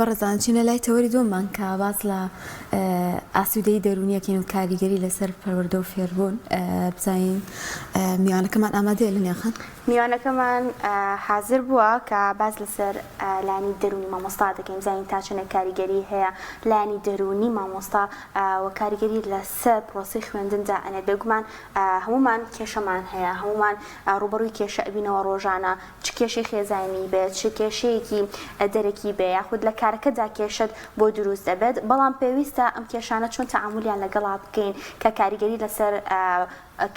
بەڕێزان چینە لای تەوەری دۆمان کە باس لە ئاسوودەی دەرونیەکەین و کاریگەری لەسەر پەروەردە و فێربوون بزانین میوانەکەمان ئامادەیە لەنێخان؟ میوانەکەمان حاضر بووە کە باز لەسەر لانی دەرونی مامۆستا دەکەین بزانین تا چەنە کاریگەری هەیە لانی دەرونی مامۆستا و کاریگەری لەسەر پرۆسی خوێندندا ئەنێت بێگومان هەمومان کێشەمان هەیە هەمومان ڕوبەڕووی کێشە ئەبینەوە ڕۆژانە چ کێشەی خێزانی بێت چ کێشەیەکی دەرەکی بێ یاخود لە کارەکەدا کێشت بۆ دروست دەبێت بەڵام پێویستە ئەم کێشانە چۆن تەعامولیان لەگەڵا بکەین کە کاریگەری لەسەر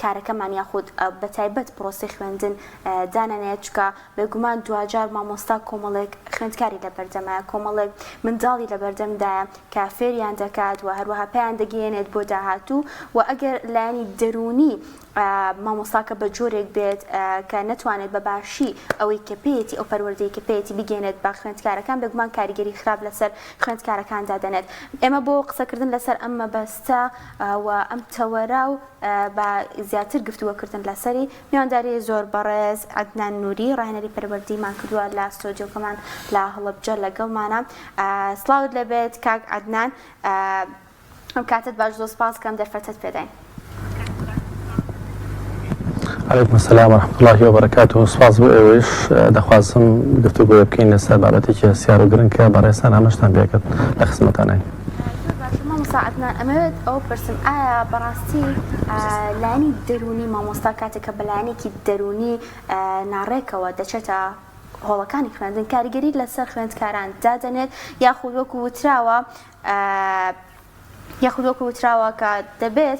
کارەکەمان یاخود بەتایبەت پرۆسی خوێندن دانانێت چکە بێگومان دوجار مامۆستا کۆمەڵێک خوێندکاری لە بەردەمایە کۆمەڵێک منداڵی لە بەردەمدایە کە فێریان دەکات و هەروەها پێیان دەگەێنێت بۆ داهاتوو و ئەگەر لایانی دەرونی مامۆستاکە بە جۆرێک بێت کە نەتوانێت بە باشی ئەوەی کە پێیەتی ئەو پەروەردەی کە پێیەتی بگەێنێت بە خوێندکارەکان بێگومان کاریگەری خراپ لەسەر خوێندکارەکاندا دەنێت. ئێمە بۆ قسەکردن لەسەر ئەم مەبەستە و ئەم تەوەرە و بە زیاتر گفتووەکردن لەسەری میوانداری زۆر بەڕێز عەدنان نووری ڕاهێنەری پەروەردەیمان کردووە لە ستۆدیۆکەمان لە هەڵەبجە لەگەڵمانە. سڵاوت لەبێت کاک عەدنان، ئەم کاتت باش زۆر سپاس کەم دەرفەتت پێداین. عليكم السلام ورحمة الله وبركاته. سپاس بۆ ئێوەش دەخوازم گفتوگۆ بکەین لەسەر بابەتێکی سیار و گرنگ کە بەڕێستان ئاماژتان پێکرد لە خزمەتانین. مامۆستا عەدنان ئەمەوێت ئەوە بپرسم ئایا بەڕاستی لایانی دەرونی مامۆستا کاتێکە بە لایەنێکی دەرونی ناڕێکەوە دەچێتە هۆڵەکانی خوێندن کاریگەری لەسەر خوێندکاران دادەنێت یاخود وەکو وتراوە کە دەبێت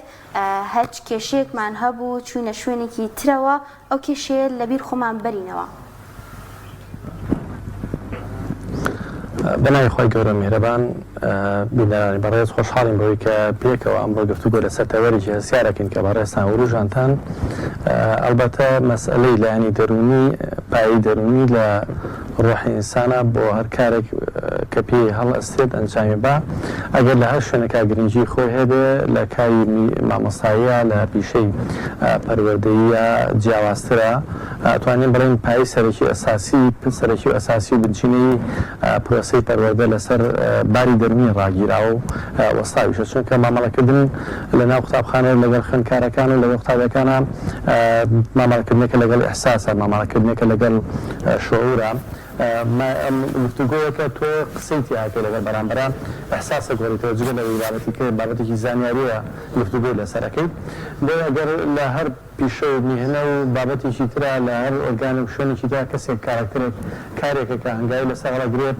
هەچ کێشەیەکمان هەبوو چوونە شوێنێکی ترەوە ئەو کێشەیە لەبیر خۆمان بەرینەوە؟ بەناوی خۆی گەورە میهرەبان بینەرانی بەڕێز خۆشحاڵین بەوەی کە پێکەوە ئەمڕۆ گفتوگۆ لەسەر تەوەرێکی هەسیارەکەین کە بەڕێستان و ڕوژانتان ئەلبەتە مەسئلەی لایانی دەرونی پایی دەرونی لە ڕۆحی ئینسانە بۆ هەر کارێک کە پێی هەڵ ئەستێت ئەنجامی با ئەگەر لە هەر شوێنێکا گرنگی خۆی هەبێ لە کاری مامۆستاییە لە پیشەی پەروەردەییە جیاوازترە توانین بڵێن پایی سەرەکی و ئەساسی و بنچینەی پرۆسەی پەروەردە لەسەر باری دەرونی ڕاگیراوە و وەستاویشە چونکە مامەڵەکردن لە ناو قوتابخانە لەگەڵ خوێندکارەکان و لەگەڵ قوتابیەکانە مامەڵەکردنێکە لەگەڵ ئیحساسە مامەڵەکردنێکە لەگەڵ شعورە گفتوگۆیەکە تۆ قسەی تیاکە لەگەڵ بەرامبەران ئەحساسە گۆڕیتەوە جگە لەوەی بابەتێکی زانیاریەوە گفتوگۆی لەسەرەکەیت بۆ ئەگەر لە هەر پیشە و میهنە و بابەتێکی ترا لە هەر ئۆرگان و شوێنێکی تا کەسێک کارێکە کە هەنگاوی لەسەر هەڵەگرێت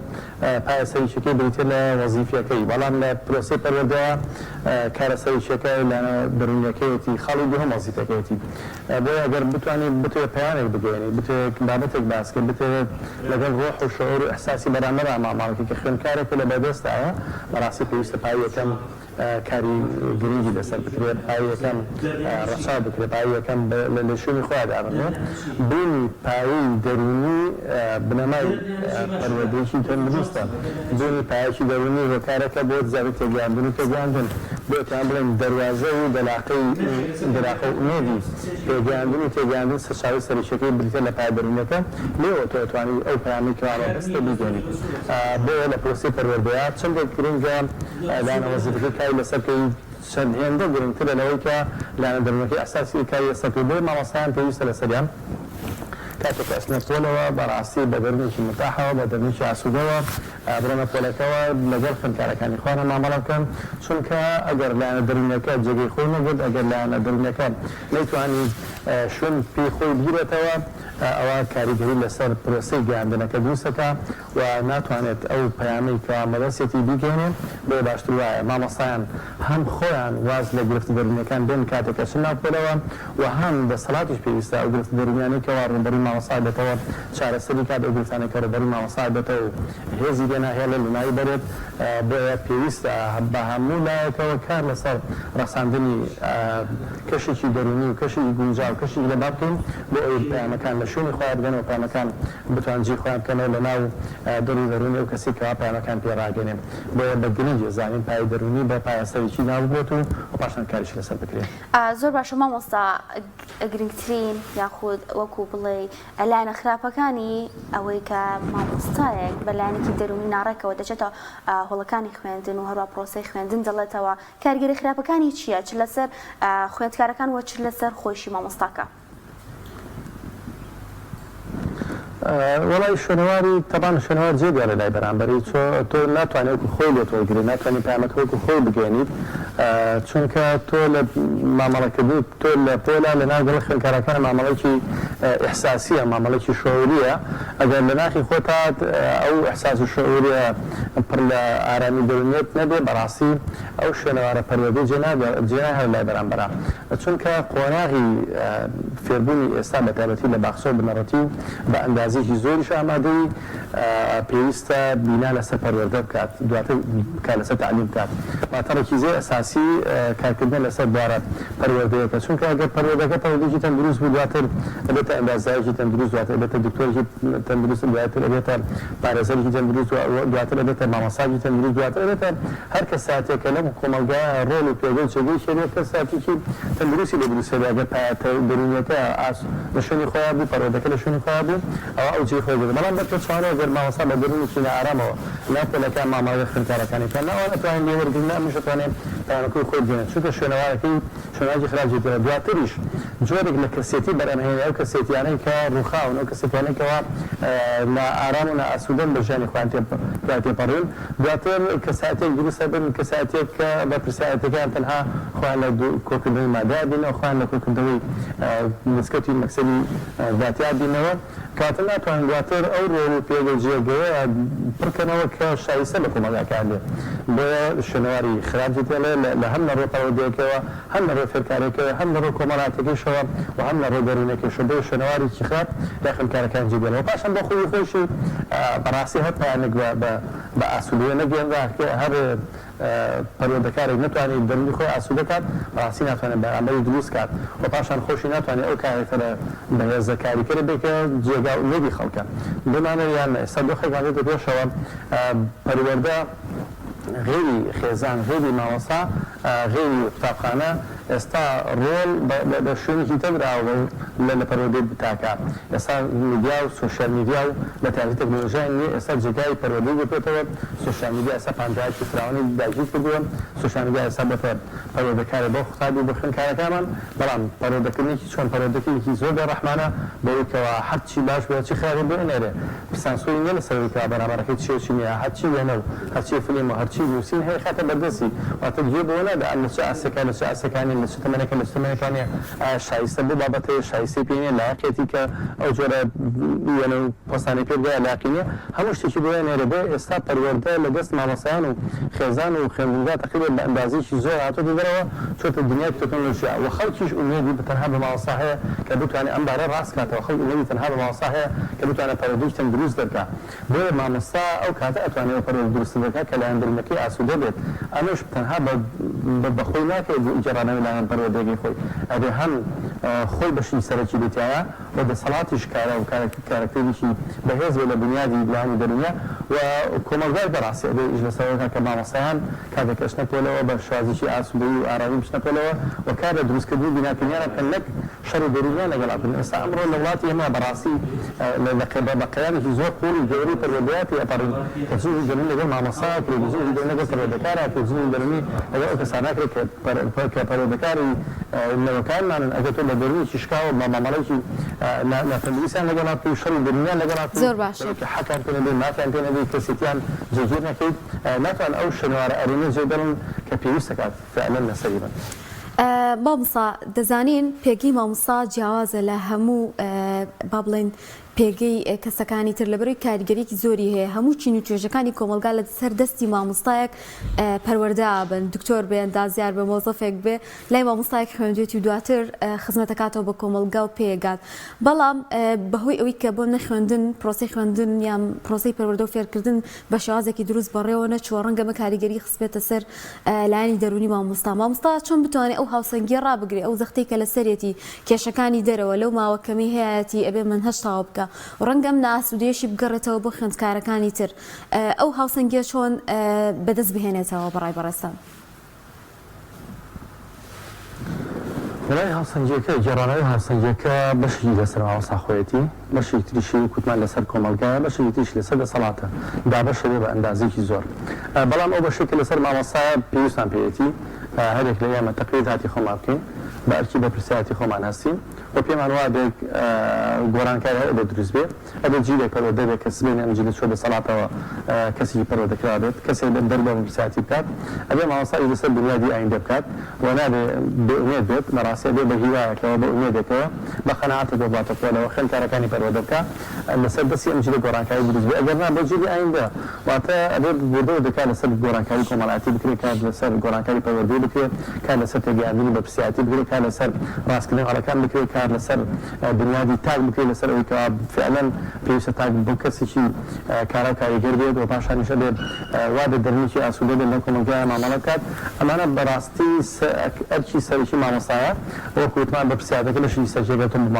پایە سەریچەکەی بریتێ لە وەزیفەکەی بەڵام لە پرۆسەی پەروەردەیە کارە سەریچەکە لە دەرونیەکەیەتی خەڵی دووهەم وەزیفەکەیەتی بۆ ئەگەر بتوانێت بتوێت پەیامێک بگەێنی بتوێت بابەتێک باسکە بتوێت لەگەڵ ڕۆح و شعور و ئەحساسی بەرامبەر ماماڵێکی کە خوێندکارێکە لە بەدەستایە بەڕاستی پێویستە پای یەکەم کاری گرنگی لەسەر بکرێت پای یەکەم ڕەچا بکرێت پای یەکەم لە شوێنی خۆیان دابنێت بوونی پایەی دەرونی بنەمای پەروەردەیەکی تەندروستە بوونی پایەکی دەرونی هۆکارەکە بۆ زاوی تێگەیاندن و تێگەیاندن بۆتان بڵێن دەواازە و دەلاقەی دەراقە و ئومێدی تێگەیاندن و تێگەیاندن سەرچاوی سەریچەکەی بریتە لە پای دەرونیەکە لێوە تۆ دەتوانیت ئەو پەیامی کە وابەستە بیگەێنیت بۆ لە پرۆسەی پەروەردەیە چەندێک گرنگە لایەنە وەزیفەکەی لەسەرکەی چەند هێندە گرنگترە لەوەی کە لایەنە دەرونەکەی ئەساسی کاری لەسەرکەی بۆ مامۆستایان پێویستە لەسەریان کاتێک ئەچنە پۆلەوە بەڕاستی بە دەرونێکی متاحەوە بە دەرونێکی ئاسوودەوە بڕۆنە پۆلەکەوە لەگەڵ خوێندکارەکانی خۆیان مامەڵە بکەن چونکە ئەگەر لایەنە دەرونەکە جێگەی خۆی نەبێت ئەگەر لایەنە دەرونەکە نەیتوانێت شوێن پێی خۆی بگیرێتەوە ئەوە کاریگەری لەسەر پرۆسەی گەیاندنەکە دروستەکە و ناتوانێت ئەو پەیامەی کە مەبەستێتی بیگەێنێت بۆ باشتر وایە مامۆستایان هەم خۆیان واز لە گرفت دەرونیەکان بێن کاتێکە چن ناو پۆلەوە و هەم دەسەڵاتیش پێویستە ئەو گرفت دەرونیانەی کەوا ڕووبەری مامۆستا بێتەوە چارەسەری کات ئەو گرفتانەی کە ڕووبەری مامۆستا بێتەوە هێزی لێناهێڵە لەناوی بەرێت بۆیە پێویستە بە هەموو لایەکەوە کار لەسەر ڕەخساندنی کەشێکی دەرونی و کەشێکی گونجاو کەشێکی لەبا بکەین بۆ ئەوەی پەیامەکان لە شوونی خۆیان بگەن و پامەکان بتوان جێ خۆیان بکەنەوە لە ناو دڵی دەرونی ئەو کەسی کەوا پامەکان پێڕاگەنێن بۆیە بە گرنگی زانین پای دەرونی بە پایەسەرێکی ناوبێت و پاشان کاریش لەسەر بکرێت. زۆر باشە مامۆستا گرنگترین یاخود وەکو بڵێ لایەنە خراپەکانی ئەوەی کە مامۆستایەک بە لایەنێکی دەرونی ناڕێکەوە دەچێتە هۆڵەکانی خوێندن و هەروە پرۆسەی خوێندن دەڵێتەوە کاریگەری خراپەکانی چییە؟ چ لەسەر خوێندکارەکان وە چ لەسەر خۆشی مامۆستاکە؟ وڵی شوێنەواری تەبان شوێنەوار جێگا لە لای بەرامبەری تۆ ناتوانێت خۆی لێ تۆگری ناتوانانی پامەکە وەکو خۆی بگەێنیت چونکە تۆ لە مامەڵەکردی تۆ لە پۆلا لە ناو دڵ خوێندکارەکان مامەڵێکی ئیحساسیە مامەڵێکی شعوریە ئەگەر لە ناخی خۆتات ئەو ئیحساس و شعوریە پڕ لە ئارامی دەرونیت نەبێ بەڕاستی ئەو شوێنەوارە پەروەردەی جێنای هەر لای بەرامبەرە چونکە قۆناغی فێربوونی ئێستا بە تایبەتی لە باخچە بنەڕەتی بە ئەندازێکی زۆریش ئامادەی پێویستە بینا لەسەر پەروەردە بکات دواتر بکات لەسەر تعلیم بکات واتەڕێکی زۆر ئەساسی کارکردن لەسەر بوارە پەروەردەیەکە چونکە ئەگەر پەروەردەکە پەروەردەیەکی تەندروست بوو دواتر ئەبێتە ئەندازایەکی تەندروست دواتر ئەبێتە دکتۆرێکی تەندروست دواتر ئەبێتە پارێزەرێکی تەندروست دواتر ئەبێتە مامۆستاکی تەندروست دواتر ئەبێتە هەر کەساتێکە لەم کۆمەلگایە ڕۆڵ و پێگەی چێگەی شێنێت کەساتێکی تەندروستی لە دروستێت ئەگەر دەرونیەکە لە شوێنی خۆیان بوو پەروەردەکە لە شوێنی خۆیان بوو ئەوە ئەو جێی خۆی بێت بەڵام بەتوانێت ئەگەر مامۆستا بە دەرونێکی نائارامەوە لاتەلەکان مامەڵەی خوێندکارەکانی کە ناوە نەتوانین لێ وەرگرن ئەمیش دەتوانێت پامەکەی خۆی بگەێنێت چونکە شوێنەوارەکەی شوێنەواری خراپجێتەوە دواتریش جۆرێک لە کەسێتی بەرهەمهێنێ ئەو کەسێتیانەی کە ڕووخاون ئەو کەسێتیانەی کەوا نائارام و نائاسوودەن بە ژیانی خۆیان تێپەڕین دواتر کەساتێک دروستە بن کەساتێک کە بە پرسیارەتەکان تەنها خۆیان لە کۆکردنەوەی مادیار بینەوە خۆیان لە کۆکردنەوەی مزگەوتی مەکسەری ذاتیات بینەوە کاتە ناتوانن دواتر ئەو ڕۆڵ و پێگە جێگەیە پڕکەنەوە کە شایستە لە کۆمەڵگاکان بێت بۆ شوێنەواری خراپجێتێ لە هەم لە ڕۆ پەروەردەیەکەوە هەم لە ڕۆ فێرکارێکەوە هەم لە ڕۆ کۆمەڵاتەکەیشەوە و هەم لە ڕۆ دەرونێکیشەوە بۆ شوێنەوارێکی خراپ لە خوێندکارەکان جێبێنەوە پاشان بە خۆی خۆشی بەڕاستی هەر پایانێک بە ئاسوودەیە نەگەێنرا هەر پەروەردەکارێک ناتوانێت دەرونی خۆی ئاسوودە کات بەڕاستی ناتوانێت بەرامبەری دروست کات و پاشان خۆشی ناتوانێت ئەو کارێکترە بەهێزە کاریکەرە بێکە جێگا و نێبی خەڵکە بمانە یان ئێستا دۆخێکمان دێتە پێشەوە پەروەردە غێری خێزان غێری مامۆستا غێری قوتابخانە ئێستا ڕۆڵ بە شوێنێکی تەبراوە لە پەروەردەی بتاکە ئێستا میدیا و سۆشیال میدیا و لە تایبەتی تەکنۆلۆژیای نیە ئێستا جێگای پەروەردەی بێتەوە سۆشیال میدیا ئێستا پانتایەکی فراوانی داگیر کردووە سۆشیال میدیا ئێستا بەفەر پەروەردەکارە بۆ قوتابی و بۆ خوێندکارەکانمان بەڵام پەروەردەکردنێکی چۆن پەروەردەکردنێکی زۆر بەڕەحمانە بەوەیکەوە هەرچی باش بێت چی خراپە بێنێرێ سانسۆری نیە لەسەرەوەی کە بەرامبەرەکەی چێکی نییە هەرچی وێنە و هەرچی فیلم و هەرچی نووسین هەیە خاتە بەردەستی واتە گوێ بۆ نەدا لە چ ئاسەکە لە چ ئاسەکانی لە چ تەمەنێکە لە چ تەمەنەکانی شایستە بوو بابەتەیە شایستی پێ نیە لایەقێتی کە ئەو جۆرە وێنە و پۆستانی پێ بدایە لایەقی نیە هەموو شتێکی بۆ وێنێرە بۆ ئێستا پەروەردە لە دەست مامۆستایان و خێزان و خوێندنگا تقریبا بە ئەندازێکی زۆر هاتۆتە دەرەوە چۆتە دنیای تەکنۆلۆژیا و خەڵکیش ئومێدی تەنها بە مامۆستا هەیە کە بتوانێت ئەم بارە ڕاست کاتەوە خەڵک ئومێدی تەنها بە مامۆستا هەیە کە بتوانێت پەروەردەیەکی تەندروست دەرکات بۆیە مامۆستا ئەو کاتە ئەتوانێت پەروەردە دروست دەکات کە لایەن دەرونەکەی ئاسوودە بێت ئەمەش تەنها بە خۆی ناکەوێت جێڕانەوەی لایەن پەروەردەیەکی خۆی ئەبێ هەم خۆی بەشی سەرەکی بێتایە و دەسەڵاتیش کارە و کارکتێریشی بەهێز بێت لە بنیادی لایەنی دەرونیە و کۆمەلگای بەڕاستی ئەبێ ئیش لەسەرەوە کە مامۆستایان کاتێک ئەچنە پێلەوە بە شوازیی ئاسوودەیی و ئارامی بچنە پێلەوە و کار لە دروستکردنی بیناکردنیانە بکەن نەک شەڕ و دەرونیان لەگەڵا بکەن ئێستا ئەمڕۆ لە وڵاتی ئێمە بەڕاستی بە قەیامێکی زۆر قوڵ و گەورەی پەروەردەیاتی ئەپەڕین تەجزیەی دەرونی لەگەڵ مامۆستا تەلەڤیزیۆنی دەرونی لەگەڵ پەروەردەکارە تەلەڤیزیۆنی دەرونی لەگەڵ ئەو کەسانەکرێت کە پەروەردەکاری نەوەکانمانن ئەگەر تۆ لە دەرونیی شکاوە بە مامەڵەیەکی ناتەندروستیان لەگەڵا و شەڕی دەرونیان لەگەڵا زۆر باشە حەکان پێ نەبێت مافیان پێ نەبێت کەسێتیان جێگیر نەکەیت ناتوان ئەو شنوارە ئەرێنە جێبەرن کە پێویستە کات فعلا لەسەری بن. مامۆستا دەزانین پێگەی مامۆستا جیاوازە لە هەموو با بڵێن پێگەی کەسەکانی تر لەبەرەوەی کاریگەریەکی زۆری هەیە هەموو چین و توێژەکانی کۆمەلگا لە سەردەستی مامۆستایەک پەروەردە بن دکتۆر بێ ئەندازیار بە مۆزەفێک بێ لای مامۆستایەک خوێندوێتی و دواتر خزمەتەکاتەوە بە کۆمەلگا و پێگات بەڵام بەهۆی ئەوەی کە بۆ نەخوێندن پرۆسی خوێندن یان پرۆسی پەروەردە و فێرکردن بە شێوازێکی دروست بەڕێوە نەچووە ڕەنگە مە کاریگەری خسبێتە سەر لایەنی دەرونی مامۆستا چۆن بتوانێت ئەو هاوسەنگی ڕابگرێت ئەو زەختەی کە لە سەرێتی کێشەکانی دەرەوە لەو ماوەکەمی هەیەتی ئەبێ من هەشتاوە بکە و ڕەنگەم ناسوودێشی بگەڕێتەوە بۆ خوێندکارەکانی تر ئەو هاوسەنگیە چۆن بەدەست بهێنێتەوە بەڕای بەڕێستان وڵای هاوسەنگیەکە گێڕانەوەی هاوسەنگیەکە بەشی لەسەر مامۆستاخۆیەتی بەشی تریشی کوتمان لەسەر کۆمەلگایە بەشی تریش لەسەر دەسەڵاتە دابەشە بێ بە ئەندازێکی زۆر بەڵام ئەو بەشێکە لەسەر مامۆستایە پێویستان پێوێتی هەرێک لە ئێمە تەقلید هاتی خۆمان بکەین بە ئەرکی بەرپرسیاتی خۆمان هەستین و پێمان وا بێت گۆڕانکاری هەیە بە دروست بێت ئەبێت جیلێک پەروەردە بێت کە سبەی ئەم جیلە چۆ دەسەڵاتەوە کەسێکی پەروەردەکرا بێت کەسێک دەر بە بەرپرسیاتی بکات ئەبێ مامۆستای لەسەر بنیادی ئایندە بکات و نابێت بێئومێد بێت بەڕاستی بێ بە هیوایەکەوە بە ئومێدێکەوە بە قەناعەتە بێباتە پۆلەوە خوێندکارەکانی پەروەردە بکات لەسەر دەستی ئەم جیلە گۆڕانکاری دروست بێت ئەگەر نا بە جیلی ئایندە واتە ئەبێت بردەوە دەکات لەسەر گۆڕانکاری کۆمەڵایەتی بکرێت کات لەسەر گۆڕانکاری پەروەردە بکرێت کات لەسەر تێگەیاندنی بەرپرسیاتی بکرێت کات لەسەر ڕاستکردنی هەڵەکان بکرێت کات لەسەر بنیادی تاک بکرێت لەسەر ئەوەی کە فعلا پێویستە تاک بۆ کەسێکی کارە کاریگەر بێت و پاشانیشە بێت وا بێت دەرنێکی ئاسوودە بێت لە کۆمەلگایە مامەڵە بکات ئەمانە بەڕاستی ئەرکی سەرەکی مامۆستایە وەکو وتمان بەرپرسیاتەکە لەشی سەرجێگەتن بە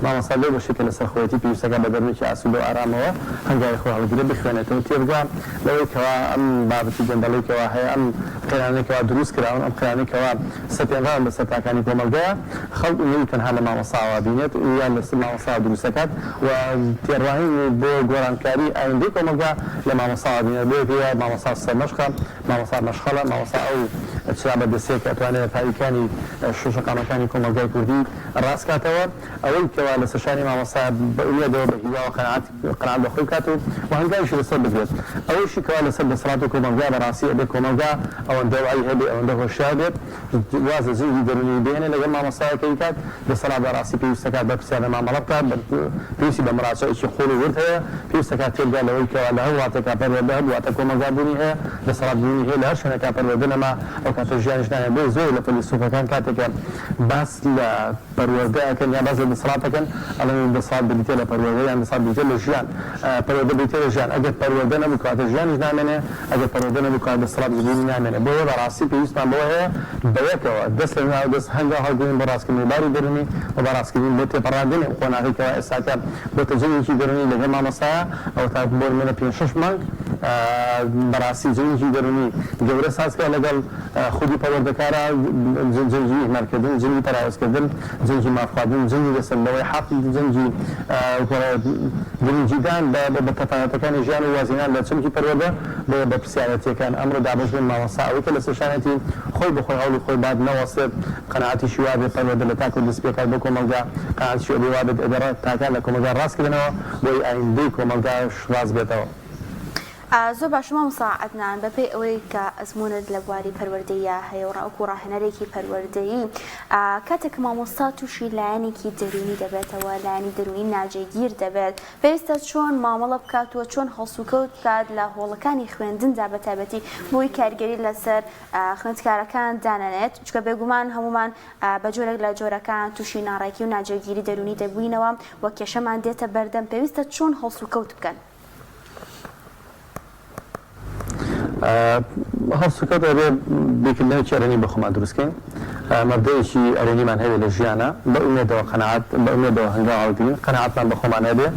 مامۆستا لێ بەشێکە لەسەر خۆیەتی پێویستەکە بە دەرنێکی ئاسوودە و ئارامەوە هەنگاوی خۆ هەڵگرێت بخوێنێتەوە تێبگا لەوەی کەوا ئەم بابەتی گەندەڵەیەکەوە هەیە ئەم قێرانەیەکەوە دروست کراون ئەم قێرانەیەکەوە سەپێنراون بە سەرتاکانی کۆمەلگایە خەڵک نەوەی تەنها لە مامۆستاوە بینێت یان لەسەر مامۆستا دروست دەکات و تێڕواهین بۆ گۆڕانکاری ئایندەی کۆمەلگا لە مامۆستاوە بینێت بۆ پێوە مامۆستا سەرمەشقە مامۆستا مەشخەڵە مامۆستا ئەو چرا بەدەستەیە کە ئەتوانێت تاریکانی شوشەقامەکانی کۆمەلگای کوردی ڕاستکاتەوە ئەوەی کەوا لە سەرشانی مامۆستا بە ئومێدەوە بە هیواوە قەناعەت بە خۆی بکات و هەنگاویشی لەسەر بگرێت ئەوەیشی کەوا لەسەر دەسەڵات و کۆمەلگا بەڕاستی ئەبێ کۆمەلگا ئەوەندە وعی هەبێ ئەوەندە هۆشیار بێت وازە زیوی دەرونی بێنێ لەگەڵ مامۆستایەکەی کات دەسەڵات بەڕاستی پێویستەکات بەرپرسیارە مامەڵە بکات پێویستی بە مراجعێکی خۆڵ و ورد هەیە پێویستەکات تێبگا لەوەی کەوا لە هەر وڵاتێکا پەروەردە هەبوو واتە کۆمەلگا بوونی هەیە دەسەڵات بوونی هەیە لە هەر شوێنێکا پەروەردە نەما ئەو کاتە ژیانیش نایە بۆ زۆر لە فەیلسوفەکان کاتێکە باس لە پەروەردەکەن یا باس لە دەسەڵاتەکەن ئەڵێن دەسەڵات بریتێ لە پەروەردە یان دەسەڵات بریتێ لە ژیان پەروەردە بریتێ لە ژیان ئەگەر پەروەردە نەبوو کاتە ژیانیش نامێنێ ئەگەر پەروەردە نەبوو کات دەسەڵات بوونی نامێنێ بۆیە بەڕاستی پێویستمان بۆ هەیە بەیەکەوە دەست لە ناو دەست هەنگا هەڵگرین بە ڕاستکردنی باری دەرونی و بە ڕاستکردنی بۆ تێپەڕاندنی قۆناغیکەوە ئێستاکە بۆ تەجەنێکی دەرونی لەگەڵ مامۆستایە ئەو تا بۆ منە 5-6 مانگ بەڕاستی جەنگی دەرونی گەورە سازکە لەگەڵ خودی پەروەردەکارە جەنگی ئیهمالکردن جەنگی تەراوزکردن جەنگی مافخواردن جەنگی لەسەرەوەی حەق جەنگی گرنگیدان بە تەفاوەتەکانی ژیان و وازینان لە چەمکی پەروەردە بۆ بەرپرسیارەتیەکان ئەمڕۆ دابەش بن مامۆستا ئەوەی کە لە سەرشانێتی خۆی بەخۆی هەوڵی خۆی باد نەوەسێت قەناعەتیشی وا بێت پەروەردە لە تاک و دەست پێکات بۆ کۆمەلگا قەناعەتیشی وا بێت ئەگەر تاکان لە کۆمەلگا ڕاستکردنەوە بۆی ئایندەی کۆمەلگاش ڕاست بێتەوە زۆر باش مامۆستا عەدنان بەپێی ئەوەی کە ئەزمونت لە بواری پەروەردەیە هەیە و ڕاوەکو ڕاهێنەرێکی پەروەردەیی کاتێک مامۆستا تووشی لایەنێکی دەرونی دەبێتەوە لایەنی دەرونی ناجێگیر دەبێت پێویستە چۆن مامەڵە بکاتوە چۆن هەڵسوکەوت بکات لە هۆڵەکانی خوێندندا بەتایبەتی بۆی کارگەری لەسەر خوێندکارەکان دانەنێت چکە بێگومان هەمومان بە جۆرێک لە جۆرەکان تووشی ناڕێکی و ناجێگیری دەرونی دەبووینەوە و کێشەمان دێتە بەردەم پێویستە چۆن هەڵسوکەوت بکەن هەڵسوکەوت ئەبێ بیرکردنەوەی ئەرێنی بە خۆمان دروستکەین مەبدەیەکی ئەرێنیمان هەیە لە ژیانە بە ئومێدەوە قەناعەت بە ئومێدەوە هەنگاو هەڵگرین قەناعەتمان بە خۆمان هەبێ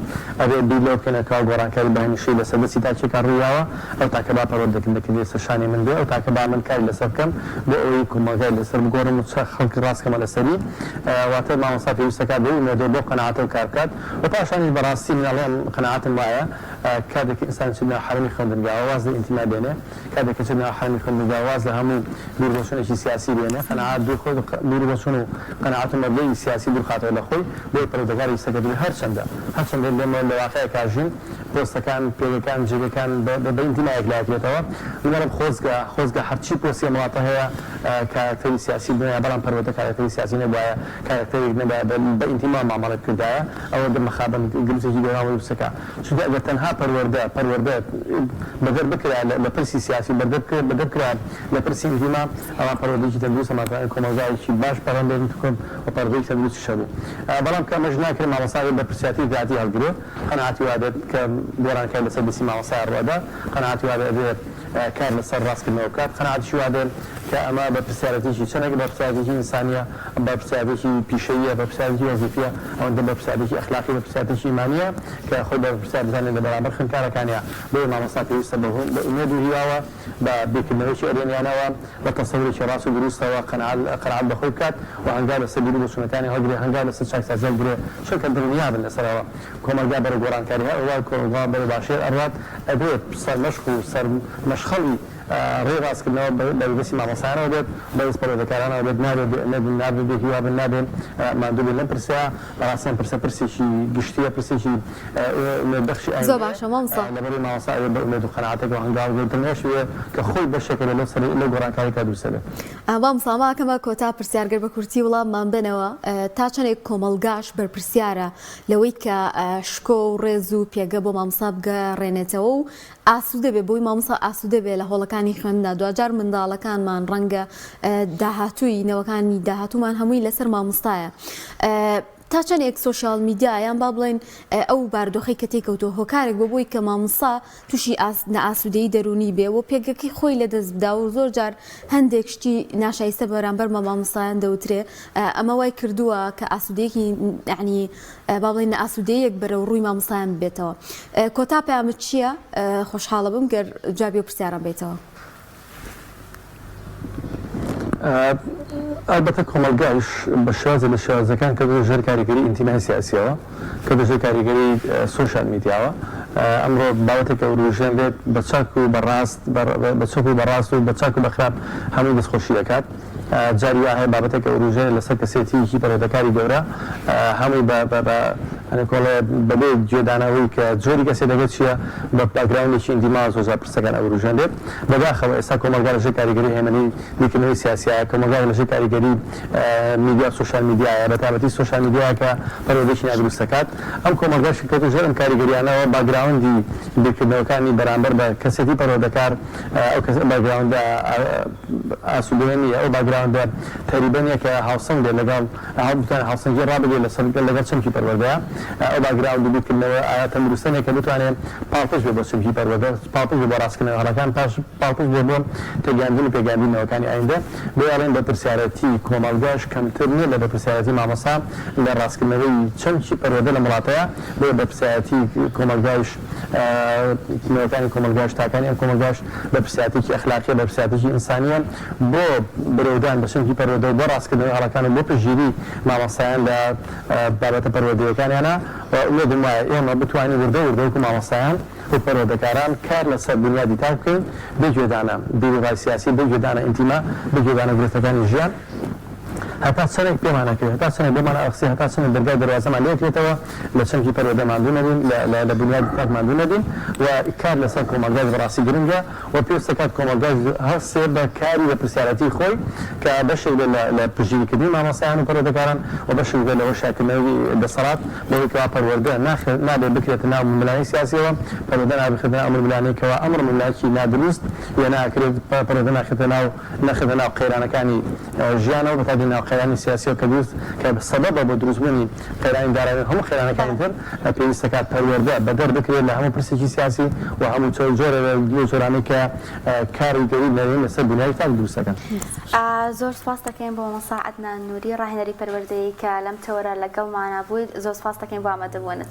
ئەبێ بیر لەو بکەنەوە گۆڕانکاری بەهێنشەی لەسەر دەستی تاچێکا ڕوویاوە ئەو تاکە با پەروەردەکردنەکردی سەرشانی من بێ ئەو تاکە با من کاری لەسەر بکەم بۆ ئەوەی کۆمەلگای لەسەر بگۆڕم و خەڵکی ڕاستکەمە لەسەری واتە مامۆستا پێویستەکات بە ئومێدەوە بۆ قەناعەتەوە کار بکات و پاشانیش بەڕاستی مناڵێن قەناعەتم وایە کاتێکی ئینسان چنە حرمی خوێندنگا واز لە ئینتیما بێنێ کاتێکی چنە حرمی خوێندنگا واز لە هەموو دووربەچوونێکی سیاسی بێنێ قەناعەت دووربەچوون و قەناعەت و مەبدەی سیاسی دوورخاتەوە لە خۆی بۆ پەروەردەکاری سەگەدوی هەرچەندە لە واقعەیە کاژین پۆستەکان پێگەکان جێگەکان بە ئینتیمایەک لایەکرێتەوە لەگەڵ خۆزگە هەرچی پۆستی وڵاتە هەیە کارکتەری سیاسی بنایە بەڵام پەروەردە کارکتەری سیاسی نەبووایە کارکتەرێک نەبووە بە ئینتیما مامەڵەت کردایە ئەوە دمەخابن گرنگێکی گەوران وروسەکە چونکە ئەگەر تەنها پەروەردە بەدەر بکرا لە پرسی سیاسی بەدەر بکرا لە پرسی ئینتیما ئەوە پەروەردەیەکی تەندروست ئەمانتوانێت کۆمەلگایەکی باش پەڕەندێن بکەن و پەروەردەیەکی تەندروستی شەبوو بەڵام کە ئەمەش ناکرێت مامۆستای بە پرسیاتی داهاتی هەڵگرێ قەناعەتی وا دێت کە گۆڕانکاری لەسەر دەستی مامۆستای ڕوەدا قەناعەتی وا دێت کار لەسەر ڕاستکردنەوە بکات قەناعەتیشی وا دێت کە ئەمە بە پرسیارەتێکی چەندێک بە پرسیارەتێکی ئینسانیە بە پرسیارەتێکی پیشەییە بە پرسیارەتێکی وەزیفیە ئەوەندە بە پرسیارەتێکی ئەخلاقی بە پرسیارەتێکی ایمانیە کە خۆی بە پرسیار دەزانێت لە بەرامبەر خوێندکارەکانیە بۆیە مامۆستا پێویستە بە ئومێد و هیواوە بە بێکردنەوەیکی ئەرێنیانەوە بە تەسەوورێکی ڕاست و دروستەوە قەناعەت بەخۆی بکات و هەنگاو لەسەر بیری بۆچوونەکانی هەڵگرێ هەنگاو لەسەر چاکسازی هەڵگرێ چونکە دڵنیا بن لەسەرەوە کۆمەلگا بەرە گۆڕانکاری هەروە کۆمەلگا بەرە باشێر ئەڕات ئەبێت سەرمەشق و سەرمەشخەڵی ڕێ ڕاستکردنەوە بە دەستی مامۆستایانەوە بێت بەدەست پەروەردەکارانەوە بێت نابێت هیوا بن نابێت ماندوو بێت لەم پرسیە بەڕاستیان پرسێکی گشتیە پرسێکی بەخشی زۆر باشە مامۆستا لەبەری مامۆستا بە ئومێد و قەناعەتێکەوە هەنگاو دڵنیاشوێ کە خۆی بەشێکە لە گۆڕانکاریکە دروستە بێت مامۆستا ماکەمە کۆتا پرسیارگەر بە کورتی وڵاممان بنەوە تا چەندێک کۆمەلگاش بەرپرسیارە لەوەی کە شکۆ و ڕێز و پێگە بۆ مامۆستا بگەڕێنێتەوە و ئاسوودە بێ بۆی مامۆستا ئاسوودە بێ لە هۆڵەکانی خوێندندا دوجار منداڵەکانمان ڕەنگە داهاتووی نەوەکانی داهاتوومان هەمووی لەسەر مامۆستایە تا چەندێک سۆشیال میدیا یان با بڵێن ئەو بارودۆخەی کە تێکەوتۆ هۆکارێک بۆ بۆی کە مامۆستا تووشی نەئاسوودەیی دەرونی بێ و پێگەکەی خۆی لەدەست بدا و زۆر جار هەندێک شتی ناشایستە بەرامبەر مامۆستایان دەوترێ ئەمە وای کردووە کە ئاسوودەیەکی یعنی با بڵێن نەئاسوودەیەک بەرەو ڕووی مامۆستایان بێتەوە کۆتا پەیامت چییە خۆشحاڵە بم گەر جوابی و پرسیاران بێتەوە البته کۆمەلگایش بە شێوازە لە شێوازەکان کە دەژێر کاریگەری ئینتیمای سیاسیەوە کە دەژێر کاریگەری سۆشیال میدیاوە ئەمڕۆ بابەتێکە وروژێنرێت بە چاک و بەڕاست و بە چاک و بەخراپ هەمووی دەستخۆشی دەکات جاری وا هەیە بابەتێکە وروژێن لەسەر کەسێتیکی پەروەردەکاری گەورە هەمووی بەبێ گوێدانەوەی کە جۆری کەسێ دەبێت چییە بە باگراوندێکی ئینتیما زۆر پرسەکان ئەوروژێنرێت بەداخەوە ئێستا کۆمەلگا لەژێر کاریگەری هێمنی بیرکردنەوەی سیاسیایە کۆمەلگا لەژێر کاریگەری میدیا سۆشیال میدیایە بە تایبەتی سۆشیال میدیایە کە پەروەردەیەکی نادروست دەکات ئەم کۆمەلگاش کەوتە ژێر ئەم کاریگەریانەوە باگراوندی بیرکردنەوەکانی بەرامبەر بە کەسێتی پەروەردەکار ئەو باگراوندە ئاسوودەیە نیە ئەو باگراوندە تقریبا کە هاوسەنگ بێت لەگەڵ بتوانێت هاوسەنگی ڕابگرێت لەگەڵ چەمکی پەروەردەیە ئەو باگراوند بیرکردنەوە ئایا تەندروستەیە کە بتوانێت پاڵپش بێت بۆ چەمکی پەروەردە پاڵپش بێت بۆ ڕاستکردنەوە هەڵەکان پاڵپش بێت بۆ تێگەاندن و پێگەاندنەوەکانی ئایندە بۆیاڵێن بە پرسیارەتی کۆمەلگاش کەمتر نیە لە بە پرسیارەتی مامۆستا لە ڕاستکردنەوەی چەمکی پەروەردە لە وڵاتەیە بۆیە بە پرسیارەتی کۆمەلگایش نەوەکانی کۆمەلگاش تاکانی ئەم کۆمەلگاش بە پرسیارەتێکی ئەخلاقیە بە پرسیارەتێکی ئینسانیە بۆ برەودان بە چەمکی پەروەردە و بۆ ڕاستکردنەوەی هەڵەکان و بۆ پشتگیری مامۆستایان لە بابەتە پەروەردەیەکانیانە وێدم وایە ئێمە بتوانین وردە وەکو مامۆستایان و پەروەردەکاران کار لەسەر بنیادی تا بکەین بێگوێدانە بیرڕای سیاسی بێگوێدانە ئینتیما بێگوێدانە گرفتەکانی ژیان هەتا چەندێک پێمانەکرێت هەتا چەندێک بۆمان ئەخسی هەتا چەندێک دەرگای دەواازەمان لێکرێتەوە لە چەمکی پەروەردە ماندوو نەبین لە بنیادی تاک ماندوو نەبین و کار لەسەر کۆمەلگای بەڕاستی گرنگە و پێویستە کات کۆمەلگای هەستێ بە کاری بە پرسیارەتی خۆی کە بەشێک لە پشتگیریکردنی مامۆستایان و پەروەردەکاران و بەشێک لە وەشاکردنەوەی دەسەڵات بەوەی کەوا پەروەردە نابێت بکرێتە ناو ململانی سیاسیەوە پەروەردە نابێتە ناو ململانەیەکەوە ئەمڕ ململایەکی نادروست یا ناکرێت پەروەردە نەخێتە ناو قەیرانەکانی ژیانەوە بەتادی ناو قەیرانی سیاسیەوە کە سەبەبە بۆ دروستبوونی قەیرانی دارایی هەموو قەیرانەکانی تر پێویستە کات پەروەردە بەدەر بکرێت لە هەموو پرسێکی سیاسی و هەموو جۆرانەی کە کاریگەری لەوێن لەسەر بنیادی تاک دروست دەکەن. زۆر سپاس دەکەین بۆ مامۆستا عەدنان نووری ڕاهێنەری پەروەردەیی کە لەم تەوەرە لەگەڵمانە بوویت زۆر سپاس دەکەین بۆ ئامادەبوونت.